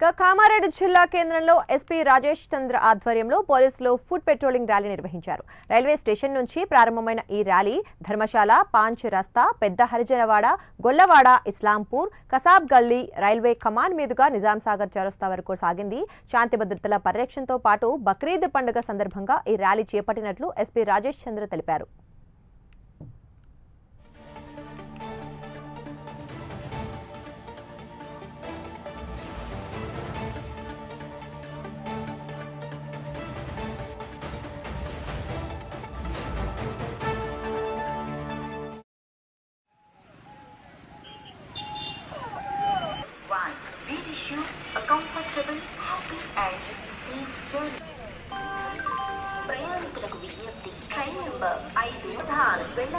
కామారెడ్డి జిల్లా కేంద్రంలో ఎస్పీ రాజేష్ చంద్ర ఆధ్వర్యంలో పోలీసులు ఫుడ్ పెట్రోలింగ్ ర్యాలీ నిర్వహించారు. రైల్వే స్టేషన్ నుంచి ప్రారంభమైన ఈ ర్యాలీ ధర్మశాల, పాంచ్ రస్తా, పెద్ద హరిజనవాడ, గొల్లవాడ, ఇస్లాంపూర్, కసాబ్ గల్లీ, రైల్వే కమాండ్ మీదుగా నిజాంసాగర్ చౌరస్తా వరకు సాగింది. శాంతి భద్రతల పరిరక్షణతో పాటు బక్రీద్ పండుగ సందర్భంగా ఈ ర్యాలీ చేపట్టినట్లు ఎస్పీ రాజేష్ చంద్ర తెలిపారు. We wish you a comfortable, happy and safe journey. ప్రయాణికులకు విజ్ఞప్తి ట్రైన్ నెంబర్ 5 వెళ్ళ